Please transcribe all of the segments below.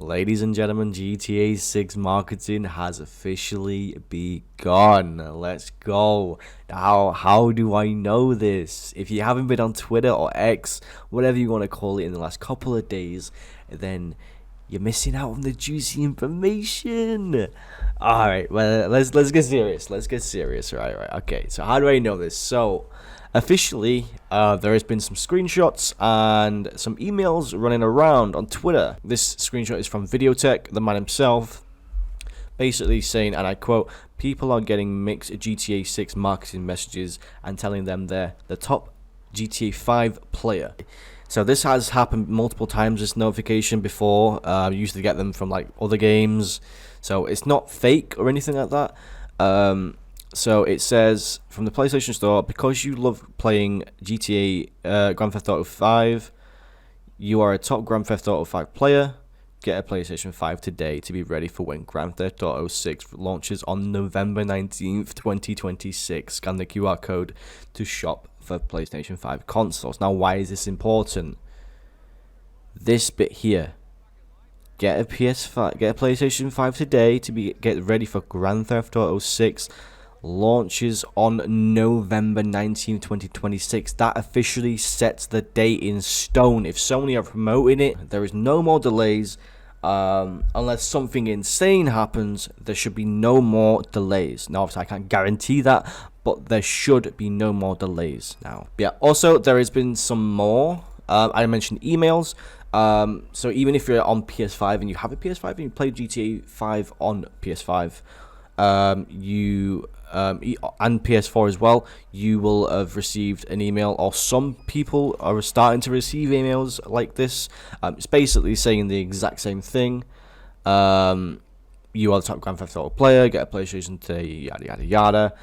Ladies and gentlemen, GTA 6 marketing has officially begun. Let's go. Now, how do I know this? If you haven't been on Twitter or X, whatever you want to call it, in the last couple of days, then you're missing out on the juicy information. All right, well, let's get serious. Let's get serious. Right. Okay. So how do I know this? So officially, there has been some screenshots and some emails running around on Twitter. This screenshot is from Videotech, the man himself, basically saying, and I quote, "People are getting mixed GTA 6 marketing messages and telling them they're the top GTA 5 player." So this has happened multiple times, this notification before. You used to get them from like other games. So it's not fake or anything like that. So it says from the PlayStation Store, because you love playing GTA Grand Theft Auto 5, you are a top Grand Theft Auto 5 player. Get a PlayStation 5 today to be ready for when Grand Theft Auto 6 launches on November 19th, 2026. Scan the QR code to shop for PlayStation 5 consoles. Now, why is this important? This bit here. Get a PS5, get a PlayStation 5 today to get ready for Grand Theft Auto 6 launches on November 19th, 2026. That officially sets the date in stone. If Sony are promoting it, there is no more delays. Unless something insane happens, there should be no more delays. Now, obviously, I can't guarantee that, but there should be no more delays now. Yeah, also, there has been some more. I mentioned emails. So even if you're on PS5 and you have a PS5 and you play GTA 5 on PS5, and PS4 as well, you will have received an email, or some people are starting to receive emails like this. It's basically saying the exact same thing. You are the top Grand Theft Auto player, get a PlayStation today, yada yada yada.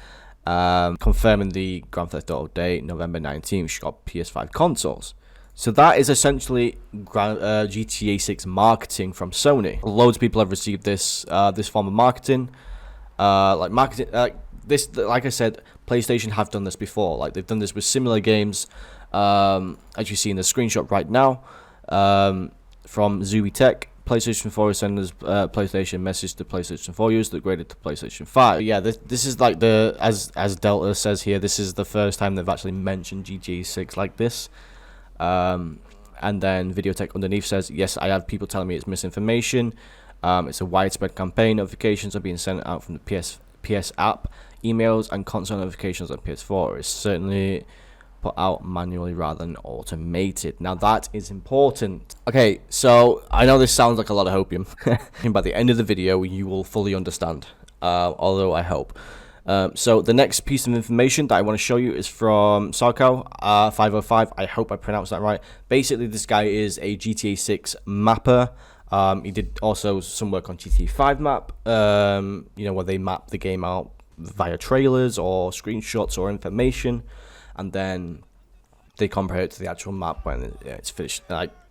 Confirming the Grand Theft Auto date, November 19th, you got PS5 consoles. So that is essentially GTA 6 marketing from Sony. Loads of people have received this form of marketing. Like I said, PlayStation have done this before. Like, they've done this with similar games, as you see in the screenshot right now, from Zuby Tech. PlayStation 4 is sending us PlayStation message to PlayStation 4 users upgraded to PlayStation 5. Yeah, this is like as Delta says here, this is the first time they've actually mentioned GTA 6 like this. And then Videotech underneath says, yes, I have people telling me it's misinformation. It's a widespread campaign. Notifications are being sent out from the PS app. Emails and console notifications on PS4 is certainly put out manually rather than automated. Now, that is important. Okay, so I know this sounds like a lot of hopium. And by the end of the video, you will fully understand, although I hope. So the next piece of information that I want to show you is from Sarko 505. I hope I pronounced that right. Basically, this guy is a GTA 6 mapper. He did also some work on GTA 5 map, where they map the game out via trailers or screenshots or information, and then they compare it to the actual map when it's finished,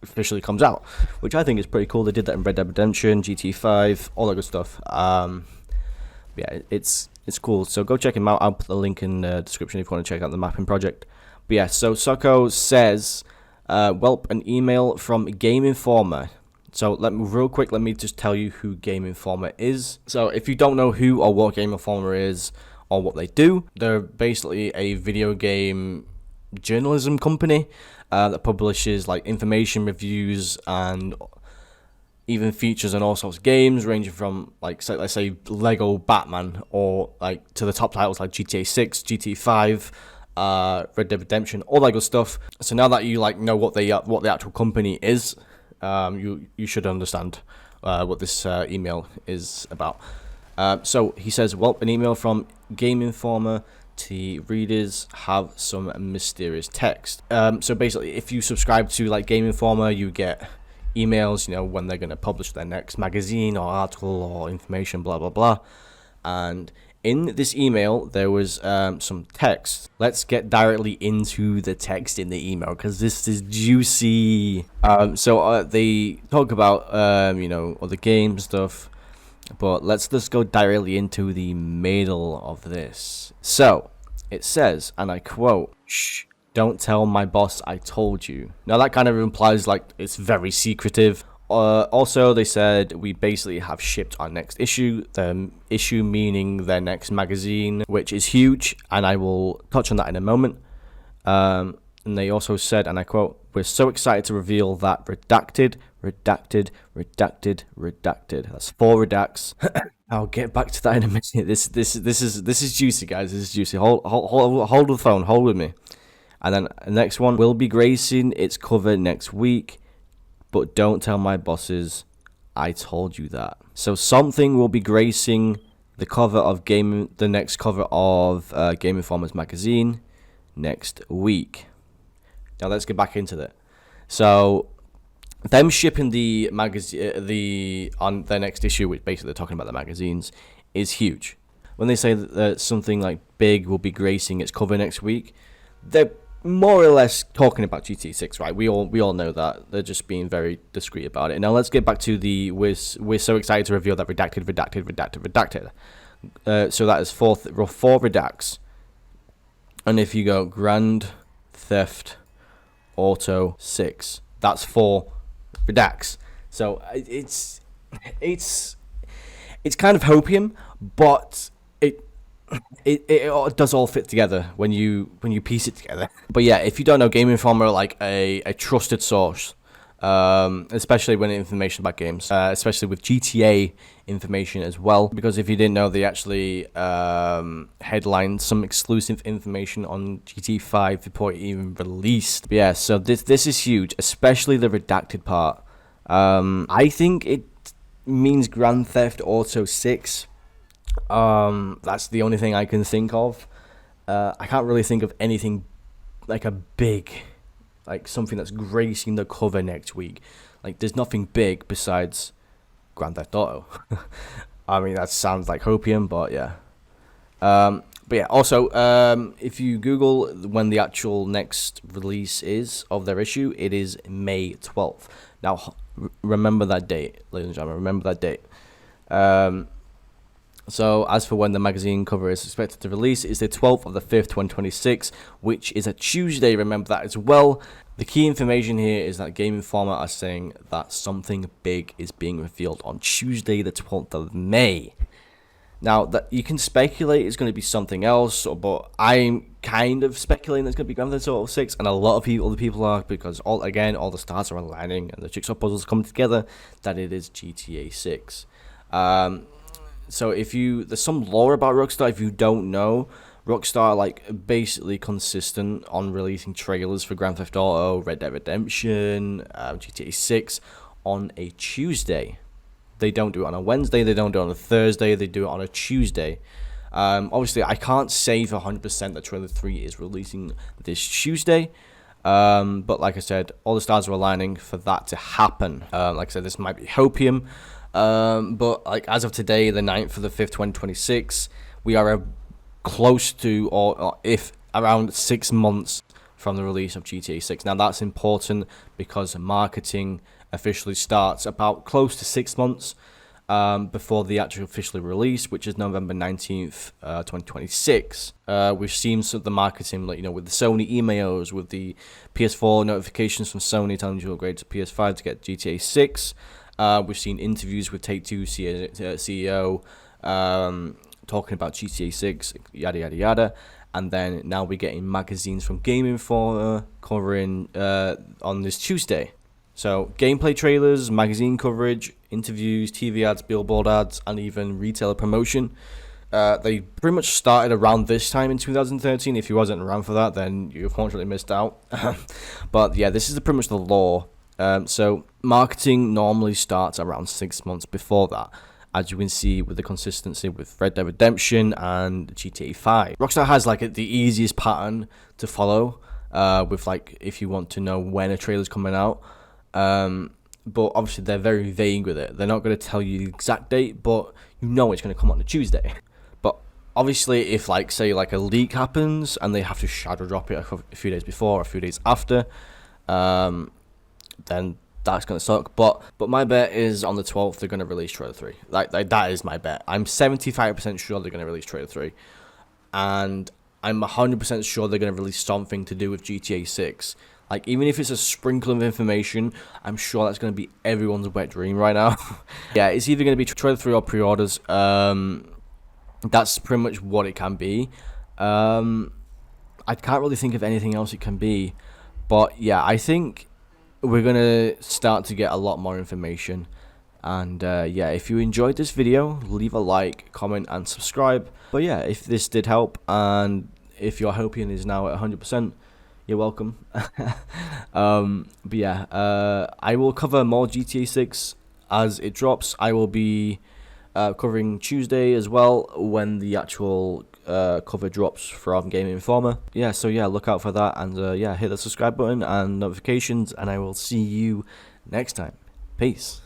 officially comes out, which I think is pretty cool. They did that in Red Dead Redemption, GTA 5, all that good stuff. Yeah, it's cool. So go check him out. I'll put the link in the description if you want to check out the mapping project. But yeah, so Soko says, welp, an email from Game Informer. So let me just tell you who Game Informer is. So if you don't know who or what Game Informer is or what they do, they're basically a video game journalism company that publishes like information, reviews, and even features on all sorts of games, ranging from like, let's say Lego Batman, or like to the top titles like GTA 6, GTA 5, Red Dead Redemption, all that good stuff. So now that you like know what the actual company is, you should understand what this email is about. So he says, well, an email from Game Informer to readers have some mysterious text. So basically, if you subscribe to like Game Informer, you get emails, when they're going to publish their next magazine or article or information, blah blah blah. And in this email there was some text. Let's get directly into the text in the email because this is juicy. So they talk about other game stuff, but let's just go directly into the middle of this. So it says, and I quote, "Shh, don't tell my boss I told you." Now that kind of implies like it's very secretive, Also, they said we basically have shipped our next issue. The issue meaning their next magazine, which is huge, and I will touch on that in a moment. And they also said, and I quote, "We're so excited to reveal that redacted. That's 4 redacts." I'll get back to that in a minute. This is juicy, guys. This is juicy. Hold the phone. Hold with me. And then the next one will be gracing its cover next week, but don't tell my bosses I told you that. So something will be gracing the cover of the next cover of Game Informer's magazine next week. Now let's get back into that. So them shipping the magazine on their next issue, which basically they're talking about the magazines, is huge. When they say that something like big will be gracing its cover next week, they're more or less talking about GTA 6, right? We all know that. They're just being very discreet about it. Now let's get back to the we're so excited to reveal that redacted. So that is 4 redacts. And if you go Grand Theft Auto 6, that's 4 redacts. So it's kind of hopium, but it does all fit together when you piece it together. But yeah, if you don't know, Game Informer are like a trusted source, especially when information about games, especially with GTA information as well. Because if you didn't know, they actually headlined some exclusive information on GTA 5 before it even released. But yeah, so this is huge, especially the redacted part. I think it means Grand Theft Auto 6. That's the only thing I can think of. I can't really think of anything like a big, like something that's gracing the cover next week. Like there's nothing big besides Grand Theft Auto. I mean, that sounds like hopium, but yeah. But yeah, also, if you Google when the actual next release is of their issue, it is May 12th. Now, remember that date, ladies and gentlemen, remember that date. So as for when the magazine cover is expected to release, it's the 12th of the 5th, 2026, which is a Tuesday. Remember that as well. The key information here is that Game Informer are saying that something big is being revealed on Tuesday, the 12th of May. Now, that you can speculate it's going to be something else, but I'm kind of speculating it's going to be Grand Theft Auto 6, and a lot of other people are, because all the stars are aligning and the jigsaw puzzles come together, that it is GTA 6. So there's some lore about Rockstar. If you don't know, Rockstar are like basically consistent on releasing trailers for Grand Theft Auto, Red Dead Redemption, GTA 6 on a Tuesday. They don't do it on a Wednesday, they don't do it on a Thursday, they do it on a Tuesday. Obviously, I can't say for 100% that Trailer 3 is releasing this Tuesday. But like I said, all the stars are aligning for that to happen. Like I said, this might be hopium. But like as of today, the 9th of the 5th, 2026, we are close to, or if around 6 months from the release of GTA 6. Now that's important because marketing officially starts about close to 6 months before the actual officially release, which is November 19th, 2026. We've seen some of the marketing, like, with the Sony emails, with the PS4 notifications from Sony telling you to upgrade to PS5 to get GTA 6. We've seen interviews with Take-Two CEO talking about GTA 6, yada, yada, yada. And then now we're getting magazines from Game Informer covering on this Tuesday. So gameplay trailers, magazine coverage, interviews, TV ads, billboard ads, and even retailer promotion. They pretty much started around this time in 2013. If you wasn't around for that, then you unfortunately missed out. But yeah, this is pretty much the law. So marketing normally starts around 6 months before that, as you can see with the consistency with Red Dead Redemption and GTA 5. Rockstar has like the easiest pattern to follow with like if you want to know when a trailer's coming out. But obviously they're very vague with it. They're not going to tell you the exact date, but you know it's going to come on a Tuesday. But obviously if like say like a leak happens and they have to shadow drop it a few days before or a few days after, then that's going to suck. But my bet is on the 12th they're going to release Trailer 3. Like that is my bet. I'm 75% sure they're going to release Trailer 3. And I'm 100% sure they're going to release something to do with GTA 6. Like, even if it's a sprinkle of information, I'm sure that's going to be everyone's wet dream right now. Yeah, it's either going to be trailer 3 or pre-orders. That's pretty much what it can be. I can't really think of anything else it can be. But yeah, I think we're going to start to get a lot more information. And yeah, if you enjoyed this video, leave a like, comment, and subscribe. But yeah, if this did help, and if your Hopian is now at 100%, you're welcome. But yeah, I will cover more GTA 6 as it drops. I will be covering Tuesday as well when the actual cover drops from Game Informer. Yeah, so yeah, look out for that, and yeah, hit the subscribe button and notifications, and I will see you next time. Peace.